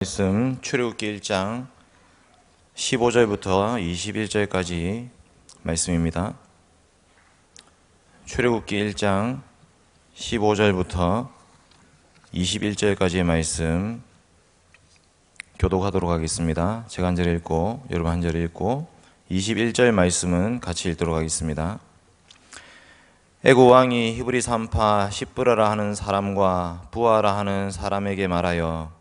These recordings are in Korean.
말씀 출애굽기 1장 15절부터 21절까지 말씀입니다. 출애굽기 1장 15절부터 21절까지의 말씀 교독하도록 하겠습니다. 제가 한 절 읽고 여러분 한 절 읽고 21절 말씀은 같이 읽도록 하겠습니다. 애굽 왕이 히브리 산파 십브라라 하는 사람과 부하라 하는 사람에게 말하여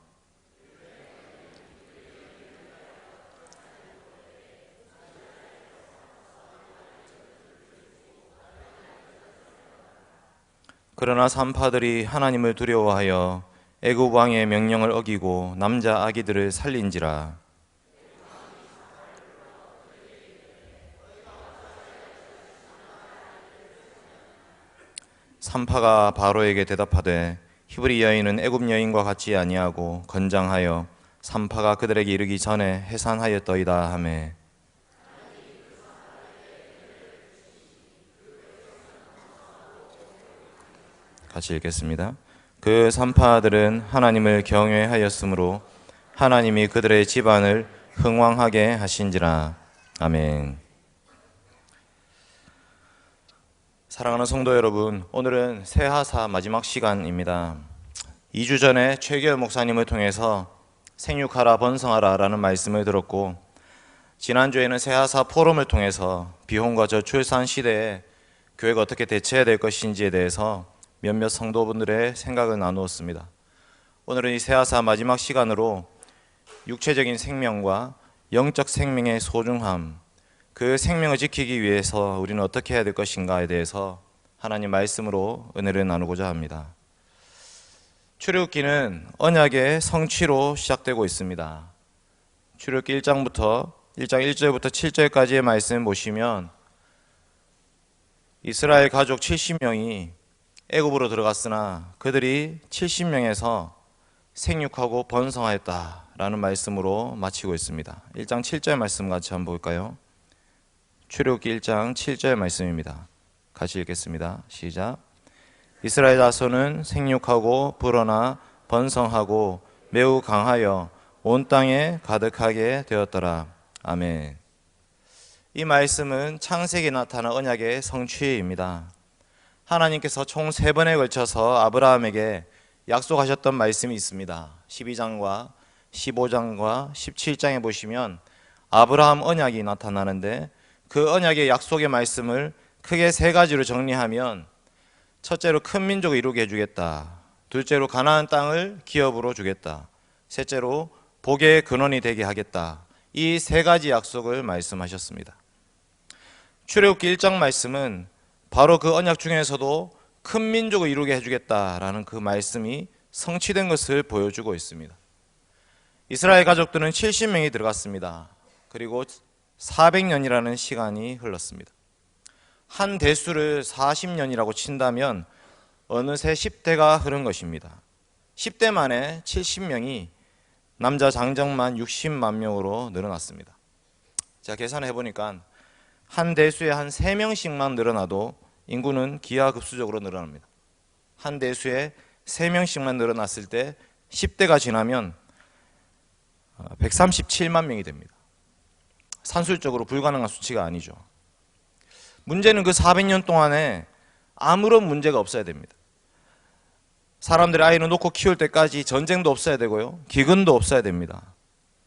그러나 산파들이 하나님을 두려워하여 애굽 왕의 명령을 어기고 남자 아기들을 살린지라. 산파가 바로에게 대답하되 히브리 여인은 애굽 여인과 같지 아니하고 건장하여 산파가 그들에게 이르기 전에 해산하였더이다 하매 같이 읽겠습니다. 그 산파들은 하나님을 경외하였으므로 하나님이 그들의 집안을 흥왕하게 하신지라. 아멘. 사랑하는 성도 여러분, 오늘은 새하사 마지막 시간입니다. 2주 전에 최규열 목사님을 통해서 생육하라 번성하라 라는 말씀을 들었고, 지난주에는 새하사 포럼을 통해서 비혼과 저출산 시대에 교회가 어떻게 대처해야 될 것인지에 대해서 몇몇 성도분들의 생각을 나누었습니다. 오늘은 이 새하사 마지막 시간으로 육체적인 생명과 영적 생명의 소중함, 그 생명을 지키기 위해서 우리는 어떻게 해야 될 것인가에 대해서 하나님 말씀으로 은혜를 나누고자 합니다. 출애굽기는 언약의 성취로 시작되고 있습니다. 출애굽기 1장 1절부터 7절까지의 말씀을 보시면 이스라엘 가족 70명이 애굽으로 들어갔으나 그들이 70명에서 생육하고 번성하였다라는 말씀으로 마치고 있습니다. 1장 7절 말씀 같이 한번 볼까요? 출애굽기 1장 7절 말씀입니다. 같이 읽겠습니다. 시작. 이스라엘 자손은 생육하고 불어나 번성하고 매우 강하여 온 땅에 가득하게 되었더라. 아멘. 이 말씀은 창세기에 나타난 언약의 성취입니다. 하나님께서 총 3번에 걸쳐서 아브라함에게 약속하셨던 말씀이 있습니다. 12장과 15장과 17장에 보시면 아브라함 언약이 나타나는데 그 언약의 약속의 말씀을 크게 3가지로 정리하면 첫째로 큰 민족을 이루게 해주겠다. 둘째로 가나안 땅을 기업으로 주겠다. 셋째로 복의 근원이 되게 하겠다. 이 3가지 약속을 말씀하셨습니다. 출애굽기 1장 말씀은 바로 그 언약 중에서도 큰 민족을 이루게 해주겠다라는 그 말씀이 성취된 것을 보여주고 있습니다. 이스라엘 가족들은 70명이 들어갔습니다. 그리고 400년이라는 시간이 흘렀습니다. 한 대수를 40년이라고 친다면 어느새 10대가 흐른 것입니다. 10대 만에 70명이 남자 장정만 60만 명으로 늘어났습니다. 제가 계산해 보니까 한 대수에 한 3명씩만 늘어나도 인구는 기하급수적으로 늘어납니다. 한 대수에 3명씩만 늘어났을 때 10대가 지나면 137만 명이 됩니다. 산술적으로 불가능한 수치가 아니죠. 문제는 그 400년 동안에 아무런 문제가 없어야 됩니다. 사람들이 아이를 놓고 키울 때까지 전쟁도 없어야 되고요, 기근도 없어야 됩니다.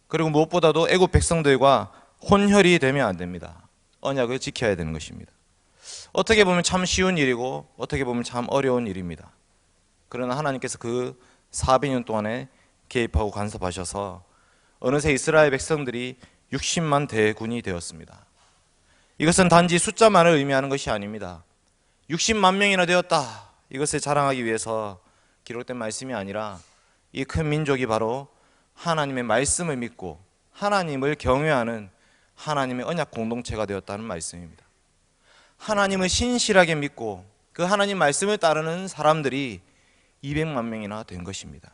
그리고 무엇보다도 애국 백성들과 혼혈이 되면 안 됩니다. 언약을 지켜야 되는 것입니다. 어떻게 보면 참 쉬운 일이고 어떻게 보면 참 어려운 일입니다. 그러나 하나님께서 그 400년 동안에 개입하고 간섭하셔서 어느새 이스라엘 백성들이 60만 대군이 되었습니다. 이것은 단지 숫자만을 의미하는 것이 아닙니다. 60만 명이나 되었다, 이것을 자랑하기 위해서 기록된 말씀이 아니라 이 큰 민족이 바로 하나님의 말씀을 믿고 하나님을 경외하는 하나님의 언약 공동체가 되었다는 말씀입니다. 하나님을 신실하게 믿고 그 하나님 말씀을 따르는 사람들이 200만 명이나 된 것입니다.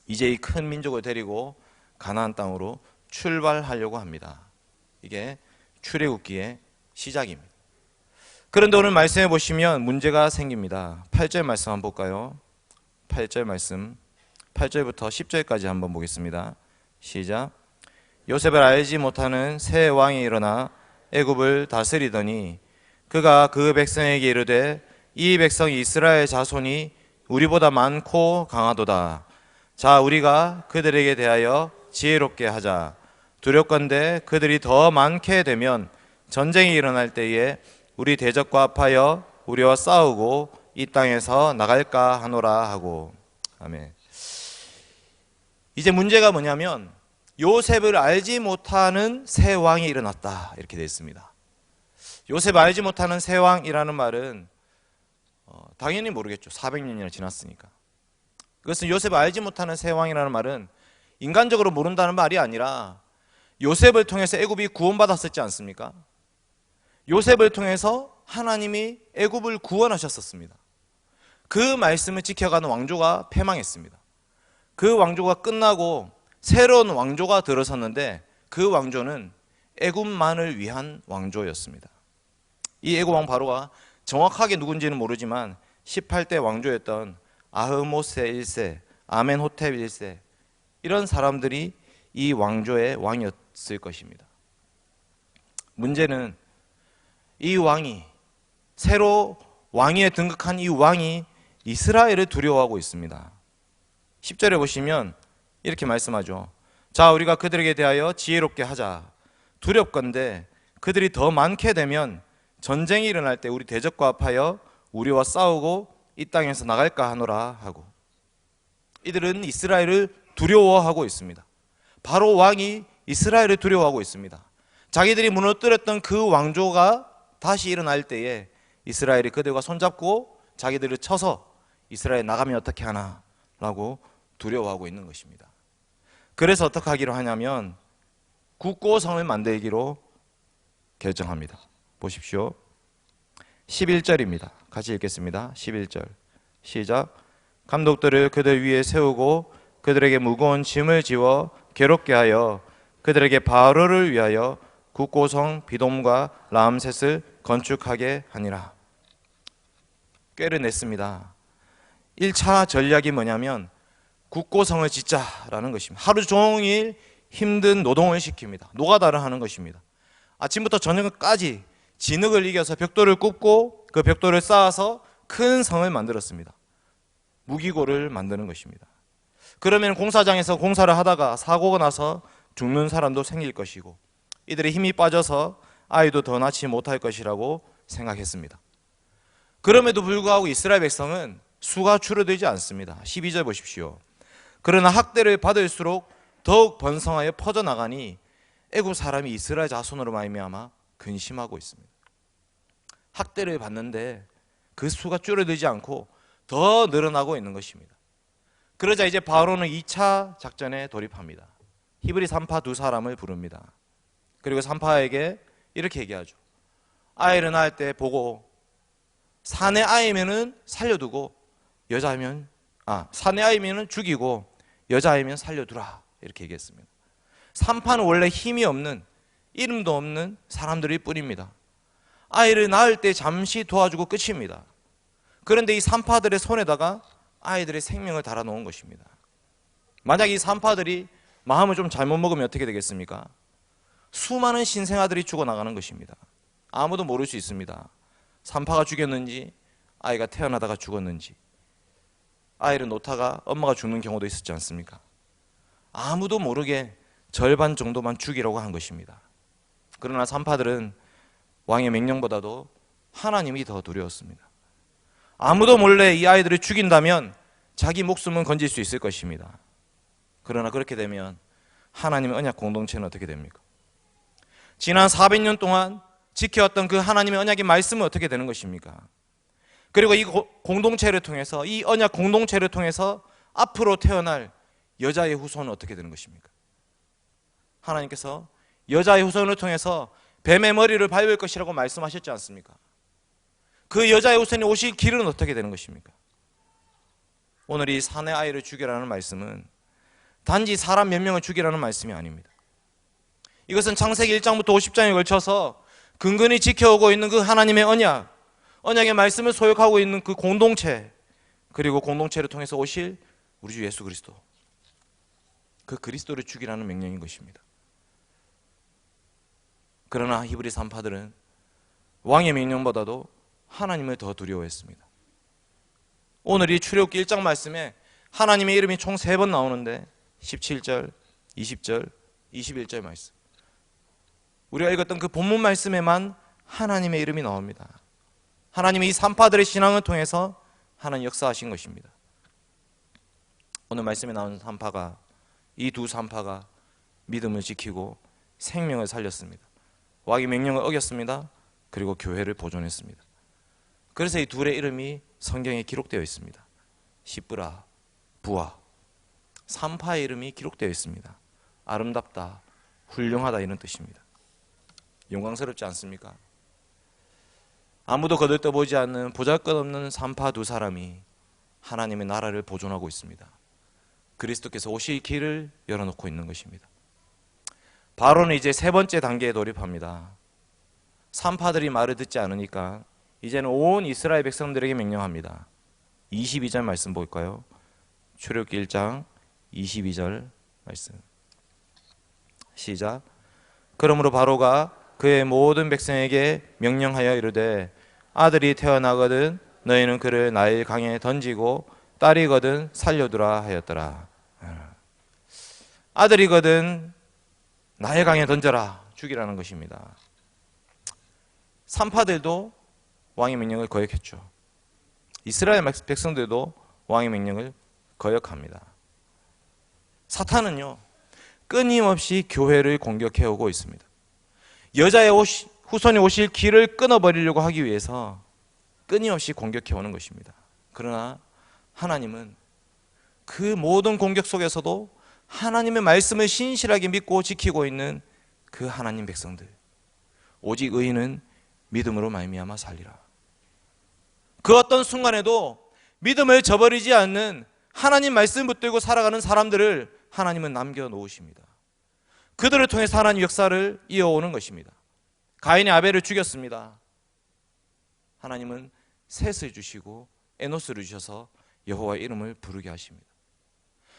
이제 이 큰 민족을 데리고 가나안 땅으로 출발하려고 합니다. 이게 출애굽기의 시작입니다. 그런데 오늘 말씀해 보시면 문제가 생깁니다. 8절 말씀 한번 볼까요? 8절 말씀 8절부터 10절까지 한번 보겠습니다. 시작. 요셉을 알지 못하는 새 왕이 일어나 애굽을 다스리더니 그가 그 백성에게 이르되 이 백성이 이스라엘 자손이 우리보다 많고 강하도다. 자, 우리가 그들에게 대하여 지혜롭게 하자. 두렵건대 그들이 더 많게 되면 전쟁이 일어날 때에 우리 대적과 합하여 우리와 싸우고 이 땅에서 나갈까 하노라 하고. 아멘. 이제 문제가 뭐냐면 요셉을 알지 못하는 새 왕이 일어났다, 이렇게 되어 있습니다. 요셉을 알지 못하는 새 왕이라는 말은 당연히 모르겠죠. 400년이나 지났으니까. 그것은 요셉을 알지 못하는 새 왕이라는 말은 인간적으로 모른다는 말이 아니라 요셉을 통해서 애굽이 구원받았었지 않습니까? 요셉을 통해서 하나님이 애굽을 구원하셨었습니다. 그 말씀을 지켜가는 왕조가 패망했습니다. 그 왕조가 끝나고 새로운 왕조가 들어섰는데 그 왕조는 애굽만을 위한 왕조였습니다. 이 애굽 왕 바로가 정확하게 누군지는 모르지만 18대 왕조였던 아흐모세 1세, 아멘호텝 1세, 이런 사람들이 이 왕조의 왕이었을 것입니다. 문제는 이 왕이, 새로 왕위에 등극한 이 왕이 이스라엘을 두려워하고 있습니다. 10절에 보시면 이렇게 말씀하죠. 자, 우리가 그들에게 대하여 지혜롭게 하자. 두렵건대 그들이 더 많게 되면 전쟁이 일어날 때 우리 대적과 합하여 우리와 싸우고 이 땅에서 나갈까 하노라 하고. 이들은 이스라엘을 두려워하고 있습니다. 바로 왕이 이스라엘을 두려워하고 있습니다. 자기들이 무너뜨렸던 그 왕조가 다시 일어날 때에 이스라엘이 그들과 손잡고 자기들을 쳐서 이스라엘 나가면 어떻게 하나 라고 두려워하고 있는 것입니다. 그래서 어떻게 하기로 하냐면 굳고 성을 만들기로 결정합니다. 보십시오. 11절입니다. 같이 읽겠습니다. 11절 시작. 감독들을 그들 위에 세우고 그들에게 무거운 짐을 지워 괴롭게 하여 그들에게 바로를 위하여 굳고 성 비돔과 라암셋을 건축하게 하니라. 꾀를 냈습니다. 1차 전략이 뭐냐면 굳고 성을 짓자라는 것입니다. 하루 종일 힘든 노동을 시킵니다. 노가다를 하는 것입니다. 아침부터 저녁까지 진흙을 이겨서 벽돌을 굽고 그 벽돌을 쌓아서 큰 성을 만들었습니다. 무기고를 만드는 것입니다. 그러면 공사장에서 공사를 하다가 사고가 나서 죽는 사람도 생길 것이고 이들의 힘이 빠져서 아이도 더 낳지 못할 것이라고 생각했습니다. 그럼에도 불구하고 이스라엘 백성은 수가 줄어들지 않습니다. 12절 보십시오. 그러나 학대를 받을수록 더욱 번성하여 퍼져나가니 애굽 사람이 이스라엘 자손으로 말미암아 근심하고 있습니다. 학대를 받는데 그 수가 줄어들지 않고 더 늘어나고 있는 것입니다. 그러자 이제 바로는 2차 작전에 돌입합니다. 히브리 산파 두 사람을 부릅니다. 그리고 산파에게 이렇게 얘기하죠. 아이를 낳을 때 보고 사내 아이면은 살려두고 사내 아이면은 죽이고 여자아이면 살려두라, 이렇게 얘기했습니다. 산파는 원래 힘이 없는, 이름도 없는 사람들일 뿐입니다. 아이를 낳을 때 잠시 도와주고 끝입니다. 그런데 이 산파들의 손에다가 아이들의 생명을 달아놓은 것입니다. 만약 이 산파들이 마음을 좀 잘못 먹으면 어떻게 되겠습니까? 수많은 신생아들이 죽어나가는 것입니다. 아무도 모를 수 있습니다. 산파가 죽였는지 아이가 태어나다가 죽었는지. 아이를 놓다가 엄마가 죽는 경우도 있었지 않습니까? 아무도 모르게 절반 정도만 죽이라고 한 것입니다. 그러나 산파들은 왕의 명령보다도 하나님이 더 두려웠습니다. 아무도 몰래 이 아이들을 죽인다면 자기 목숨은 건질 수 있을 것입니다. 그러나 그렇게 되면 하나님의 언약 공동체는 어떻게 됩니까? 지난 400년 동안 지켜왔던 그 하나님의 언약의 말씀은 어떻게 되는 것입니까? 그리고 이 공동체를 통해서, 이 언약 공동체를 통해서 앞으로 태어날 여자의 후손은 어떻게 되는 것입니까? 하나님께서 여자의 후손을 통해서 뱀의 머리를 밟을 것이라고 말씀하셨지 않습니까? 그 여자의 후손이 오실 길은 어떻게 되는 것입니까? 오늘 이 사내 아이를 죽이라는 말씀은 단지 사람 몇 명을 죽이라는 말씀이 아닙니다. 이것은 창세기 1장부터 50장에 걸쳐서 근근히 지켜오고 있는 그 하나님의 언약의 말씀을 소유하고 있는 그 공동체, 그리고 공동체를 통해서 오실 우리 주 예수 그리스도, 그 그리스도를 죽이라는 명령인 것입니다. 그러나 히브리 산파들은 왕의 명령보다도 하나님을 더 두려워했습니다. 오늘 이 출애굽기 1장 말씀에 하나님의 이름이 총 3번 나오는데 17절, 20절, 21절 말씀, 우리가 읽었던 그 본문 말씀에만 하나님의 이름이 나옵니다. 하나님이 이 산파들의 신앙을 통해서 하나님 역사하신 것입니다. 오늘 말씀에 나오는 산파가, 이 두 산파가 믿음을 지키고 생명을 살렸습니다. 왕의 명령을 어겼습니다. 그리고 교회를 보존했습니다. 그래서 이 둘의 이름이 성경에 기록되어 있습니다. 시브라, 부하, 산파의 이름이 기록되어 있습니다. 아름답다, 훌륭하다, 이런 뜻입니다. 영광스럽지 않습니까? 아무도 거들떠보지 않는 보잘것없는 산파 두 사람이 하나님의 나라를 보존하고 있습니다. 그리스도께서 오실 길을 열어놓고 있는 것입니다. 바로는 이제 3번째 단계에 돌입합니다. 산파들이 말을 듣지 않으니까 이제는 온 이스라엘 백성들에게 명령합니다. 22절 말씀 볼까요? 출애굽기 1장 22절 말씀. 시작. 그러므로 바로가 그의 모든 백성에게 명령하여 이르되 아들이 태어나거든 너희는 그를 나일 강에 던지고 딸이거든 살려두라 하였더라. 아들이거든 나일 강에 던져라, 죽이라는 것입니다. 산파들도 왕의 명령을 거역했죠. 이스라엘 백성들도 왕의 명령을 거역합니다. 사탄은요, 끊임없이 교회를 공격해오고 있습니다. 여자의 후손이 오실 길을 끊어버리려고 하기 위해서 끊임없이 공격해오는 것입니다. 그러나 하나님은 그 모든 공격 속에서도 하나님의 말씀을 신실하게 믿고 지키고 있는 그 하나님 백성들, 오직 의인은 믿음으로 말미암아 살리라. 그 어떤 순간에도 믿음을 저버리지 않는 하나님 말씀 붙들고 살아가는 사람들을 하나님은 남겨놓으십니다. 그들을 통해서 하나님 역사를 이어오는 것입니다. 가인이 아벨을 죽였습니다. 하나님은 셋을 주시고 에노스를 주셔서 여호와의 이름을 부르게 하십니다.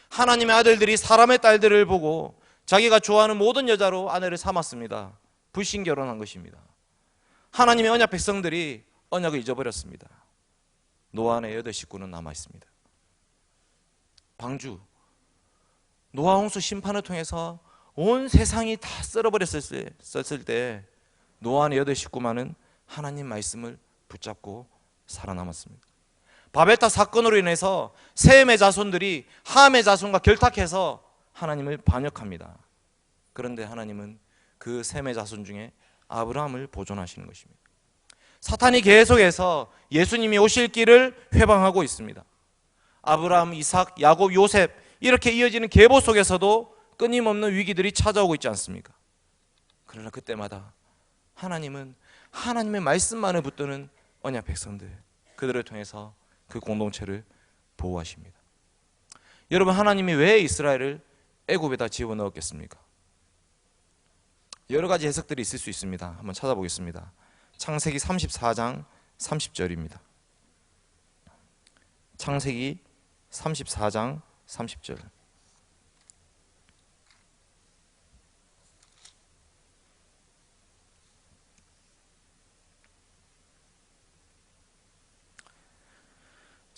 하나님의 아들들이 사람의 딸들을 보고 자기가 좋아하는 모든 여자로 아내를 삼았습니다. 불신 결혼한 것입니다. 하나님의 언약 백성들이 언약을 잊어버렸습니다. 노아의 8 식구는 남아있습니다. 방주, 노아 홍수 심판을 통해서 온 세상이 다 썰어버렸을 때 노아의 8 식구만은 하나님 말씀을 붙잡고 살아남았습니다. 바벨탑 사건으로 인해서 셈의 자손들이 함의 자손과 결탁해서 하나님을 반역합니다. 그런데 하나님은 그 셈의 자손 중에 아브라함을 보존하시는 것입니다. 사탄이 계속해서 예수님이 오실 길을 회방하고 있습니다. 아브라함, 이삭, 야곱, 요셉, 이렇게 이어지는 계보 속에서도 끊임없는 위기들이 찾아오고 있지 않습니까? 그러나 그때마다 하나님은 하나님의 말씀만을 붙드는 언약 백성들, 그들을 통해서 그 공동체를 보호하십니다. 여러분, 하나님이 왜 이스라엘을 애굽에다 집어넣었겠습니까? 여러 가지 해석들이 있을 수 있습니다. 한번 찾아보겠습니다. 창세기 34장 30절입니다. 창세기 34장 30절.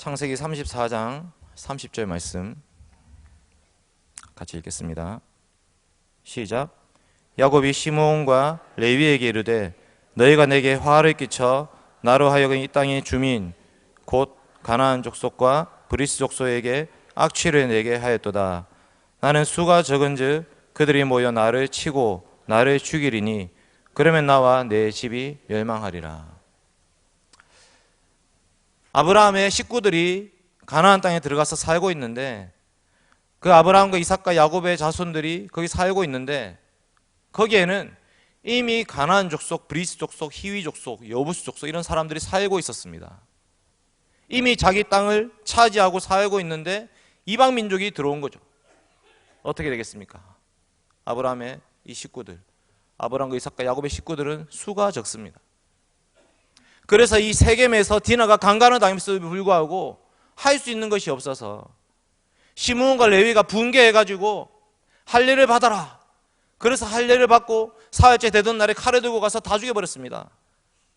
창세기 34장 30절 말씀 같이 읽겠습니다. 시작. 야곱이 시므온과 레위에게 이르되 너희가 내게 화를 끼쳐 나로 하여금 이 땅의 주민 곧 가나안 족속과 브리스 족속에게 악취를 내게 하였도다. 나는 수가 적은즉 그들이 모여 나를 치고 나를 죽이리니 그러면 나와 내 집이 멸망하리라. 아브라함의 식구들이 가나안 땅에 들어가서 살고 있는데 그 아브라함과 이삭과 야곱의 자손들이 거기 살고 있는데 거기에는 이미 가나안 족속, 브리스 족속, 히위 족속, 여부스 족속 이런 사람들이 살고 있었습니다. 이미 자기 땅을 차지하고 살고 있는데 이방 민족이 들어온 거죠. 어떻게 되겠습니까? 아브라함의 이 식구들, 아브라함과 이삭과 야곱의 식구들은 수가 적습니다. 그래서 이 세겜에서 디나가 강간을 당했음에도 불구하고 할 수 있는 것이 없어서 시므온과 레위가 분개해가지고 할례를 받아라. 그래서 할례를 받고 사흘째 되던 날에 칼을 들고 가서 다 죽여버렸습니다.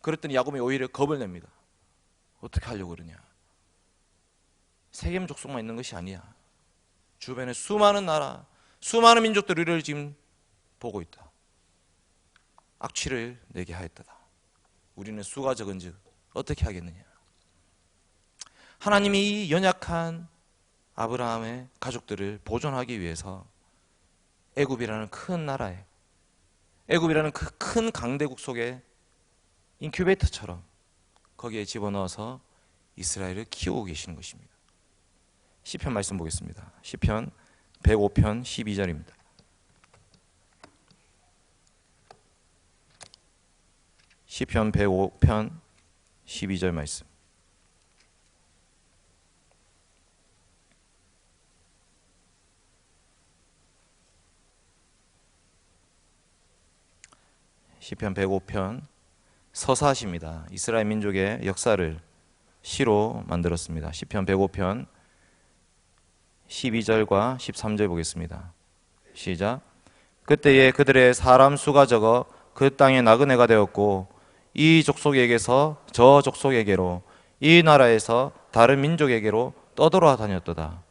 그랬더니 야곱이 오히려 겁을 냅니다. 어떻게 하려고 그러냐. 세겜 족속만 있는 것이 아니야. 주변에 수많은 나라, 수많은 민족들이 우리를 지금 보고 있다. 악취를 내게 하였다. 우리는 수가 적은즉 어떻게 하겠느냐. 하나님이 이 연약한 아브라함의 가족들을 보존하기 위해서 애굽이라는 큰 나라에, 애굽이라는 그 큰 강대국 속에 인큐베이터처럼 거기에 집어넣어서 이스라엘을 키우고 계시는 것입니다. 시편 말씀 보겠습니다. 시편 105편 12절입니다. 시편 105편 12절 말씀. 시편 105편 서사시입니다. 이스라엘 민족의 역사를 시로 만들었습니다. 시편 105편 12절과 13절 보겠습니다. 시작. 그때에 그들의 사람 수가 적어 그 땅에 나그네가 되었고 이 족속에게서 저 족속에게로 이 나라에서 다른 민족에게로 떠돌아 다녔도다.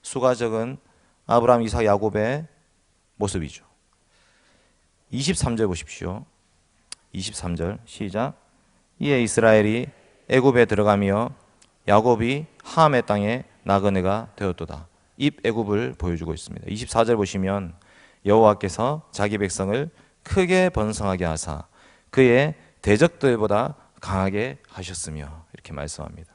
수가 적은 아브라함, 이삭, 야곱의 모습이죠. 23절 보십시오. 23절 시작. 이에 이스라엘이 애굽에 들어가며 야곱이 함의 땅에 나그네가 되었도다. 입 애굽을 보여주고 있습니다. 24절 보시면 여호와께서 자기 백성을 크게 번성하게 하사 그의 대적들보다 강하게 하셨으며 이렇게 말씀합니다.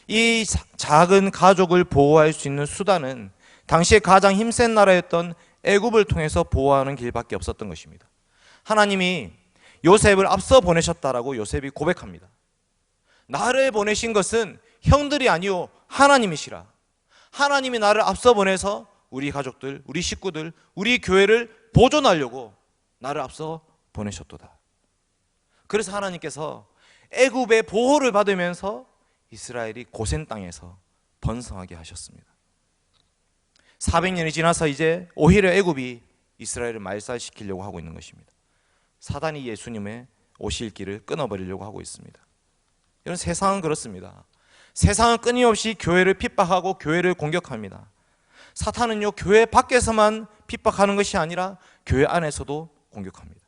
이 작은 가족을 보호할 수 있는 수단은 당시에 가장 힘센 나라였던 애굽을 통해서 보호하는 길밖에 없었던 것입니다. 하나님이 요셉을 앞서 보내셨다라고 요셉이 고백합니다. 나를 보내신 것은 형들이 아니요 하나님이시라. 하나님이 나를 앞서 보내서 우리 가족들, 우리 식구들, 우리 교회를 보존하려고 나를 앞서 보내셨도다. 그래서 하나님께서 애굽의 보호를 받으면서 이스라엘이 고센 땅에서 번성하게 하셨습니다. 400년이 지나서 이제 오히려 애굽이 이스라엘을 말살시키려고 하고 있는 것입니다. 사단이 예수님의 오실 길을 끊어버리려고 하고 있습니다. 이런 세상은 그렇습니다. 세상은 끊임없이 교회를 핍박하고 교회를 공격합니다. 사탄은요 교회 밖에서만 핍박하는 것이 아니라 교회 안에서도 공격합니다.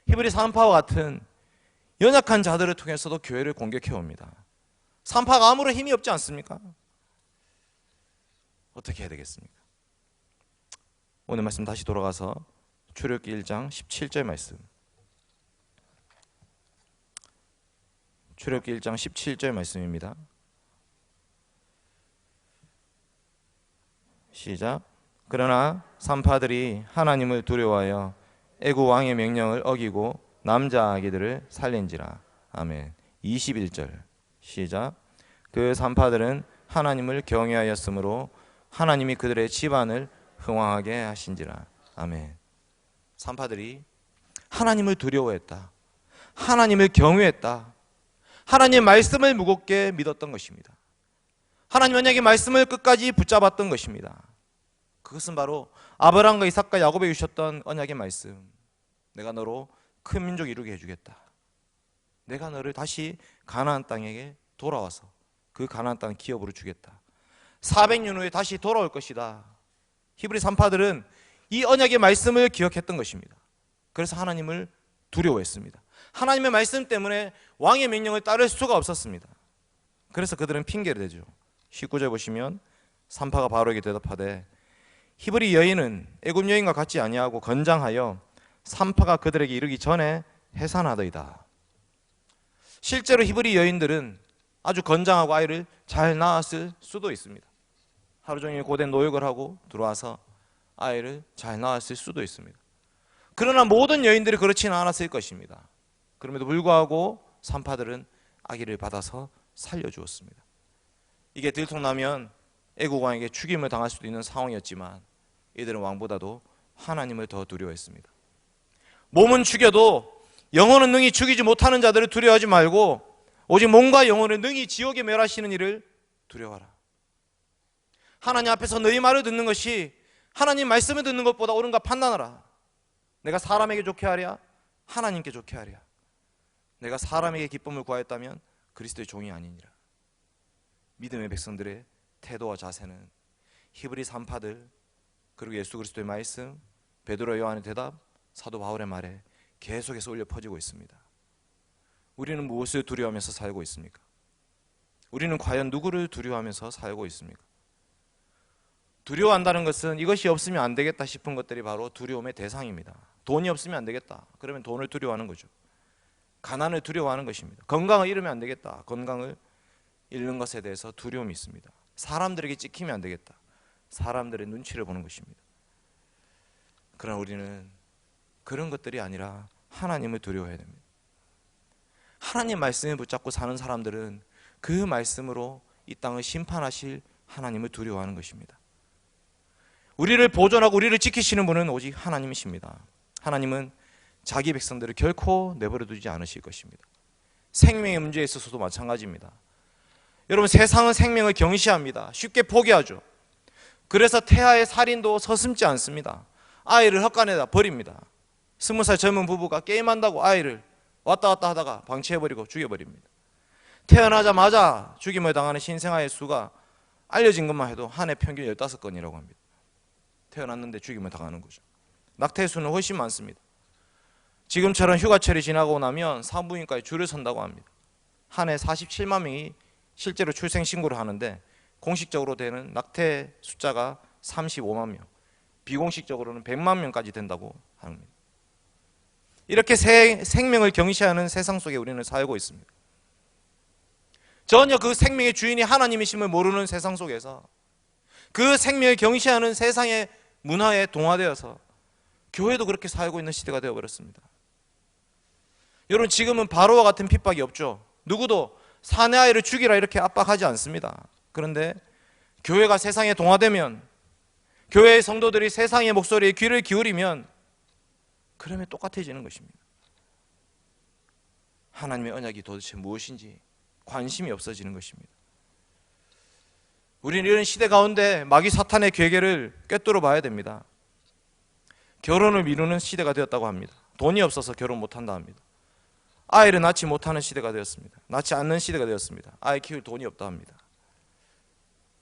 히브리 산파와 같은 연약한 자들을 통해서도 교회를 공격해옵니다. 산파가 아무런 힘이 없지 않습니까? 어떻게 해야 되겠습니까? 오늘 말씀 다시 돌아가서 출애굽기 1장 17절 말씀. 출애굽기 1장 17절 말씀입니다. 시작. 그러나 산파들이 하나님을 두려워하여 애굽 왕의 명령을 어기고 남자 아기들을 살린지라. 아멘. 21절 시작. 그 산파들은 하나님을 경외하였으므로 하나님이 그들의 집안을 흥왕하게 하신지라. 아멘. 산파들이 하나님을 두려워했다. 하나님을 경외했다. 하나님의 말씀을 무겁게 믿었던 것입니다. 하나님 언약의 말씀을 끝까지 붙잡았던 것입니다. 그것은 바로 아브라함과 이삭과 야곱에게 주셨던 언약의 말씀. 내가 너로 큰 민족 이루게 해주겠다. 내가 너를 다시 가나안 땅에게 돌아와서 그 가나안 땅 기업으로 주겠다. 400년 후에 다시 돌아올 것이다. 히브리 산파들은 이 언약의 말씀을 기억했던 것입니다. 그래서 하나님을 두려워했습니다. 하나님의 말씀 때문에 왕의 명령을 따를 수가 없었습니다. 그래서 그들은 핑계를 대죠. 19절 보시면 산파가 바로에게 대답하되 히브리 여인은 애굽 여인과 같지 아니하고 건장하여 산파가 그들에게 이르기 전에 해산하더이다. 실제로 히브리 여인들은 아주 건장하고 아이를 잘 낳았을 수도 있습니다. 하루 종일 고된 노역을 하고 들어와서 아이를 잘 낳았을 수도 있습니다. 그러나 모든 여인들이 그렇지는 않았을 것입니다. 그럼에도 불구하고 산파들은 아기를 받아서 살려주었습니다. 이게 들통나면 애국 왕에게 죽임을 당할 수도 있는 상황이었지만 이들은 왕보다도 하나님을 더 두려워했습니다. 몸은 죽여도 영혼은 능히 죽이지 못하는 자들을 두려워하지 말고 오직 몸과 영혼을 능히 지옥에 멸하시는 이를 두려워하라. 하나님 앞에서 너희 말을 듣는 것이 하나님 말씀을 듣는 것보다 옳은가 판단하라. 내가 사람에게 좋게 하랴 하나님께 좋게 하랴. 내가 사람에게 기쁨을 구하였다면 그리스도의 종이 아니니라. 믿음의 백성들의 태도와 자세는 히브리서 한파들, 그리고 예수 그리스도의 말씀, 베드로 요한의 대답, 사도 바울의 말에 계속해서 울려 퍼지고 있습니다. 우리는 무엇을 두려워하면서 살고 있습니까? 우리는 과연 누구를 두려워하면서 살고 있습니까? 두려워한다는 것은 이것이 없으면 안 되겠다 싶은 것들이 바로 두려움의 대상입니다. 돈이 없으면 안 되겠다. 그러면 돈을 두려워하는 거죠. 가난을 두려워하는 것입니다. 건강을 잃으면 안 되겠다. 건강을 잃는 것에 대해서 두려움이 있습니다. 사람들에게 찍히면 안 되겠다. 사람들의 눈치를 보는 것입니다. 그러나 우리는 그런 것들이 아니라 하나님을 두려워해야 됩니다. 하나님 말씀을 붙잡고 사는 사람들은 그 말씀으로 이 땅을 심판하실 하나님을 두려워하는 것입니다. 우리를 보존하고 우리를 지키시는 분은 오직 하나님이십니다. 하나님은 자기 백성들을 결코 내버려 두지 않으실 것입니다. 생명의 문제에 있어서도 마찬가지입니다. 여러분, 세상은 생명을 경시합니다. 쉽게 포기하죠. 그래서 태아의 살인도 서슴지 않습니다. 아이를 헛간에다 버립니다. 20살 젊은 부부가 게임한다고 아이를 왔다 갔다 하다가 방치해버리고 죽여버립니다. 태어나자마자 죽임을 당하는 신생아의 수가 알려진 것만 해도 한 해 평균 15건이라고 합니다. 태어났는데 죽임을 당하는 거죠. 낙태 수는 훨씬 많습니다. 지금처럼 휴가철이 지나고 나면 산부인과에 줄을 선다고 합니다. 한 해 47만 명이 실제로 출생 신고를 하는데 공식적으로 되는 낙태 숫자가 35만 명, 비공식적으로는 100만 명까지 된다고 합니다. 이렇게 생명을 경시하는 세상 속에 우리는 살고 있습니다. 전혀 그 생명의 주인이 하나님이심을 모르는 세상 속에서 그 생명을 경시하는 세상의 문화에 동화되어서 교회도 그렇게 살고 있는 시대가 되어버렸습니다. 여러분, 지금은 바로와 같은 핍박이 없죠. 누구도 사내 아이를 죽이라 이렇게 압박하지 않습니다. 그런데 교회가 세상에 동화되면, 교회의 성도들이 세상의 목소리에 귀를 기울이면 그러면 똑같아지는 것입니다. 하나님의 언약이 도대체 무엇인지 관심이 없어지는 것입니다. 우리는 이런 시대 가운데 마귀 사탄의 괴계를 꿰뚫어 봐야 됩니다. 결혼을 미루는 시대가 되었다고 합니다. 돈이 없어서 결혼 못한다 합니다. 아이를 낳지 못하는 시대가 되었습니다. 낳지 않는 시대가 되었습니다. 아이 키울 돈이 없다 합니다.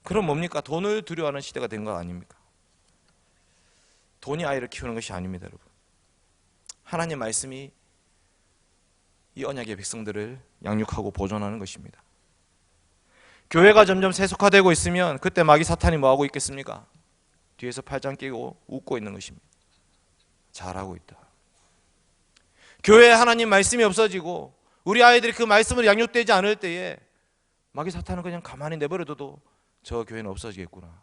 그럼 뭡니까? 돈을 두려워하는 시대가 된 거 아닙니까? 돈이 아이를 키우는 것이 아닙니다, 여러분. 하나님 말씀이 이 언약의 백성들을 양육하고 보존하는 것입니다. 교회가 점점 세속화되고 있으면 그때 마귀 사탄이 뭐하고 있겠습니까? 뒤에서 팔짱 끼고 웃고 있는 것입니다. 잘하고 있다. 교회에 하나님 말씀이 없어지고 우리 아이들이 그 말씀으로 양육되지 않을 때에 마귀 사탄은 그냥 가만히 내버려둬도 저 교회는 없어지겠구나,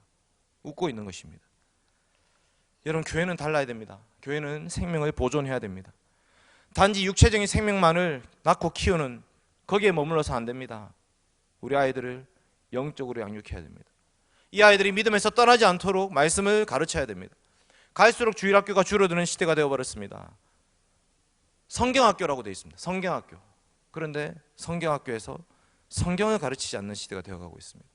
웃고 있는 것입니다. 여러분, 교회는 달라야 됩니다. 교회는 생명을 보존해야 됩니다. 단지 육체적인 생명만을 낳고 키우는 거기에 머물러서 안 됩니다. 우리 아이들을 영적으로 양육해야 됩니다. 이 아이들이 믿음에서 떠나지 않도록 말씀을 가르쳐야 됩니다. 갈수록 주일학교가 줄어드는 시대가 되어버렸습니다. 성경학교라고 되어 있습니다. 성경학교. 그런데 성경학교에서 성경을 가르치지 않는 시대가 되어가고 있습니다.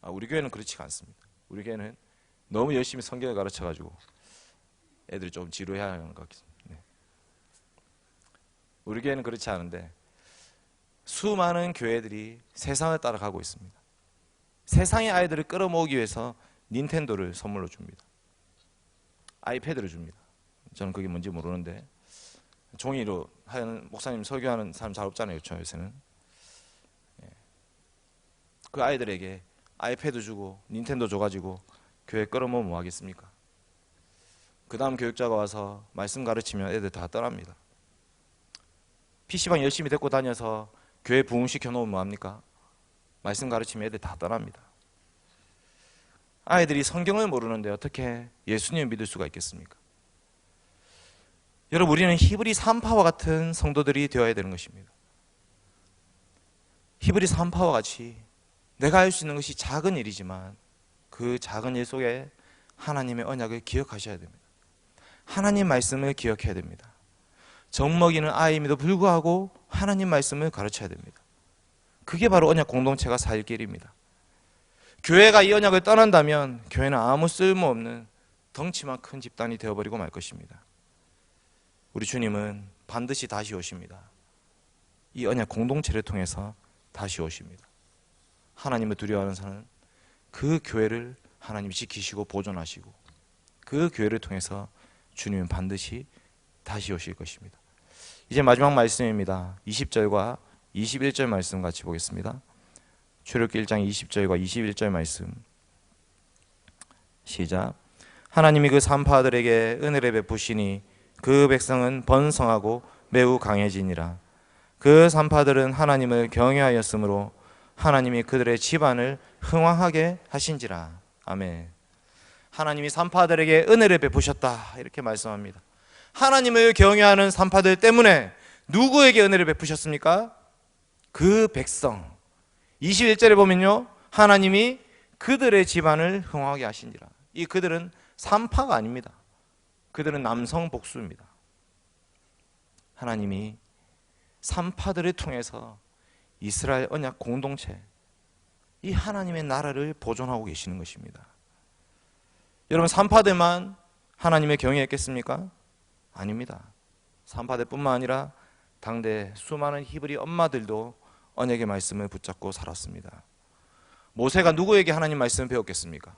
우리 교회는 그렇지가 않습니다. 우리 교회는 너무 열심히 성경을 가르쳐가지고 애들이 좀 지루해야 하는 것 같습니다. 네. 우리 교회는 그렇지 않은데 수많은 교회들이 세상을 따라가고 있습니다. 세상의 아이들을 끌어모으기 위해서 닌텐도를 선물로 줍니다. 아이패드를 줍니다. 저는 그게 뭔지 모르는데 종이로 하는 목사님 설교하는 사람 잘 없잖아요, 요새는. 그 아이들에게 아이패드 주고 닌텐도 줘가지고 교회 끌어모으면 뭐 하겠습니까? 그 다음 교육자가 와서 말씀 가르치면 애들 다 떠납니다. PC방 열심히 데리고 다녀서 교회 부흥시켜 놓으면 뭐합니까? 말씀 가르치면 애들 다 떠납니다. 아이들이 성경을 모르는데 어떻게 예수님을 믿을 수가 있겠습니까? 여러분, 우리는 히브리서 한파와 같은 성도들이 되어야 되는 것입니다. 히브리서 한파와 같이 내가 할 수 있는 것이 작은 일이지만 그 작은 일 속에 하나님의 언약을 기억하셔야 됩니다. 하나님 말씀을 기억해야 됩니다. 젖먹이는 아이임에도 불구하고 하나님 말씀을 가르쳐야 됩니다. 그게 바로 언약 공동체가 살 길입니다. 교회가 이 언약을 떠난다면 교회는 아무 쓸모없는 덩치만 큰 집단이 되어버리고 말 것입니다. 우리 주님은 반드시 다시 오십니다. 이 언약 공동체를 통해서 다시 오십니다. 하나님을 두려워하는 사람은 그 교회를 하나님이 지키시고 보존하시고 그 교회를 통해서 주님은 반드시 다시 오실 것입니다. 이제 마지막 말씀입니다. 20절과 21절 말씀 같이 보겠습니다. 출애굽기 1장 20절과 21절 말씀 시작. 하나님이 그 산파들에게 은혜를 베푸시니 그 백성은 번성하고 매우 강해지니라. 그 산파들은 하나님을 경외하였으므로 하나님이 그들의 집안을 흥왕하게 하신지라. 아멘. 하나님이 산파들에게 은혜를 베푸셨다 이렇게 말씀합니다. 하나님을 경외하는 산파들 때문에 누구에게 은혜를 베푸셨습니까? 그 백성. 21절에 보면요, 하나님이 그들의 집안을 흥하게 하신지라. 이 그들은 산파가 아닙니다. 그들은 남성 복수입니다. 하나님이 산파들을 통해서 이스라엘 언약 공동체, 이 하나님의 나라를 보존하고 계시는 것입니다. 여러분, 산파들만 하나님의 경외했겠습니까? 아닙니다. 산파들뿐만 아니라 당대 수많은 히브리 엄마들도 언약의 말씀을 붙잡고 살았습니다. 모세가 누구에게 하나님 말씀을 배웠겠습니까?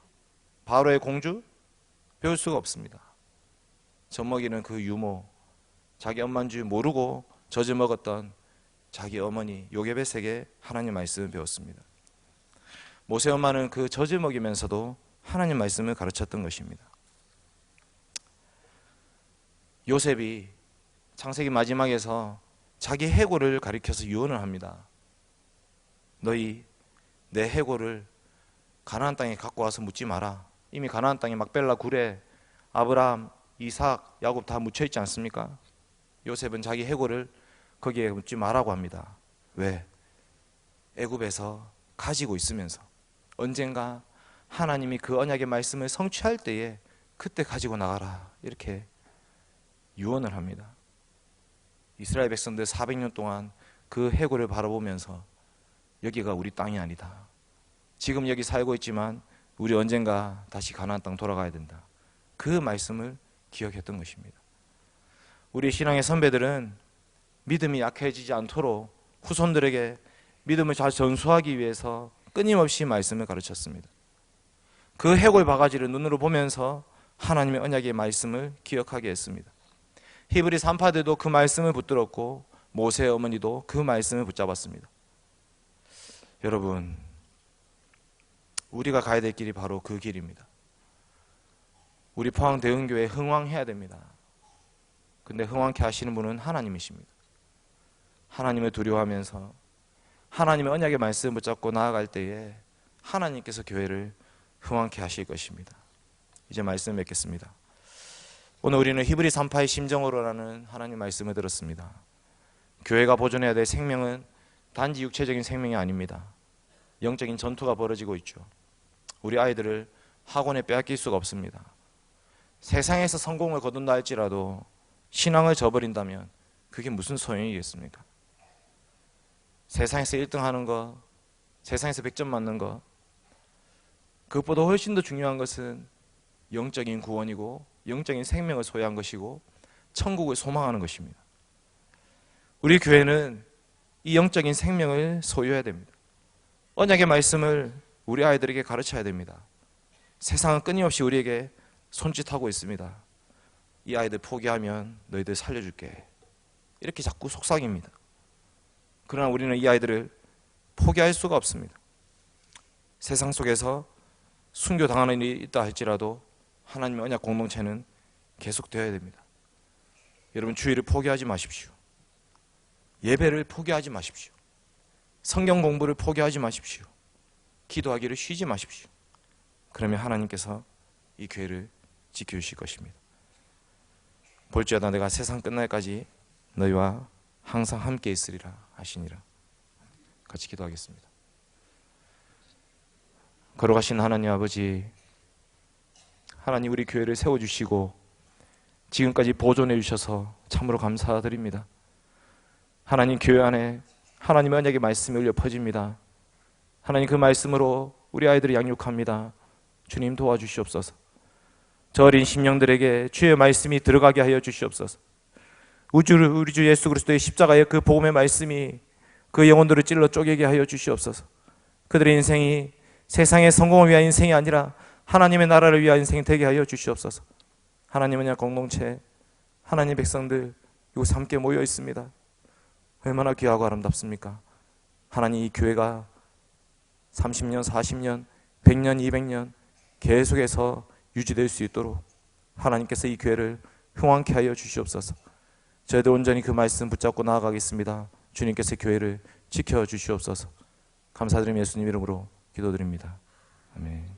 바로의 공주? 배울 수가 없습니다. 젖먹이는 그 유모, 자기 엄마인 줄 모르고 젖을 먹었던 자기 어머니 요게벳에게 하나님 말씀을 배웠습니다. 모세 엄마는 그 젖을 먹이면서도 하나님 말씀을 가르쳤던 것입니다. 요셉이 창세기 마지막에서 자기 해골을 가리켜서 유언을 합니다. 너희 내 해골을 가나안 땅에 갖고 와서 묻지 마라. 이미 가나안 땅에 막벨라 굴에 아브라함, 이삭, 야곱 다 묻혀 있지 않습니까? 요셉은 자기 해골을 거기에 묻지 마라고 합니다. 왜? 애굽에서 가지고 있으면서 언젠가 하나님이 그 언약의 말씀을 성취할 때에 그때 가지고 나가라 이렇게 유언을 합니다. 이스라엘 백성들 400년 동안 그 해골을 바라보면서 여기가 우리 땅이 아니다. 지금 여기 살고 있지만 우리 언젠가 다시 가나안 땅 돌아가야 된다. 그 말씀을 기억했던 것입니다. 우리 신앙의 선배들은 믿음이 약해지지 않도록 후손들에게 믿음을 잘 전수하기 위해서 끊임없이 말씀을 가르쳤습니다. 그 해골 바가지를 눈으로 보면서 하나님의 언약의 말씀을 기억하게 했습니다. 히브리 산파들도 그 말씀을 붙들었고 모세의 어머니도 그 말씀을 붙잡았습니다. 여러분, 우리가 가야 될 길이 바로 그 길입니다. 우리 포항대흥교회 흥왕해야 됩니다. 근데 흥왕케 하시는 분은 하나님이십니다. 하나님을 두려워하면서 하나님의 언약의 말씀을 붙잡고 나아갈 때에 하나님께서 교회를 흥왕케 하실 것입니다. 이제 말씀 맺겠습니다. 오늘 우리는 히브리 산파의 심정으로라는 하나님 말씀을 들었습니다. 교회가 보존해야 될 생명은 단지 육체적인 생명이 아닙니다. 영적인 전투가 벌어지고 있죠. 우리 아이들을 학원에 빼앗길 수가 없습니다. 세상에서 성공을 거둔다 할지라도 신앙을 저버린다면 그게 무슨 소용이겠습니까? 세상에서 1등 하는 거, 세상에서 100점 맞는 거, 그것보다 훨씬 더 중요한 것은 영적인 구원이고 영적인 생명을 소유한 것이고 천국을 소망하는 것입니다. 우리 교회는 이 영적인 생명을 소유해야 됩니다. 언약의 말씀을 우리 아이들에게 가르쳐야 됩니다. 세상은 끊임없이 우리에게 손짓하고 있습니다. 이 아이들 포기하면 너희들 살려줄게. 이렇게 자꾸 속삭입니다. 그러나 우리는 이 아이들을 포기할 수가 없습니다. 세상 속에서 순교당하는 일이 있다 할지라도 하나님의 언약 공동체는 계속되어야 됩니다. 여러분, 주일을 포기하지 마십시오. 예배를 포기하지 마십시오. 성경 공부를 포기하지 마십시오. 기도하기를 쉬지 마십시오. 그러면 하나님께서 이 교회를 지켜주실 것입니다. 볼지어다 내가 세상 끝날까지 너희와 항상 함께 있으리라 하시니라. 같이 기도하겠습니다. 걸어가신 하나님 아버지, 하나님 우리 교회를 세워주시고 지금까지 보존해 주셔서 참으로 감사드립니다. 하나님, 교회 안에 하나님의 언약의 말씀이 울려 퍼집니다. 하나님, 그 말씀으로 우리 아이들을 양육합니다. 주님 도와주시옵소서. 저 어린 심령들에게 주의 말씀이 들어가게 하여 주시옵소서. 우리 주 예수 그리스도의 십자가의 그 복음의 말씀이 그 영혼들을 찔러 쪼개게 하여 주시옵소서. 그들의 인생이 세상의 성공을 위한 인생이 아니라 하나님의 나라를 위한 인생이 되게 하여 주시옵소서. 하나님은 공동체, 하나님 백성들 이곳 함께 모여 있습니다. 얼마나 귀하고 아름답습니까? 하나님, 이 교회가 30년, 40년, 100년, 200년 계속해서 유지될 수 있도록 하나님께서 이 교회를 흥왕케 하여 주시옵소서. 저희들 온전히 그 말씀 붙잡고 나아가겠습니다. 주님께서 교회를 지켜주시옵소서. 감사드리며 예수님 이름으로 기도드립니다. 아멘.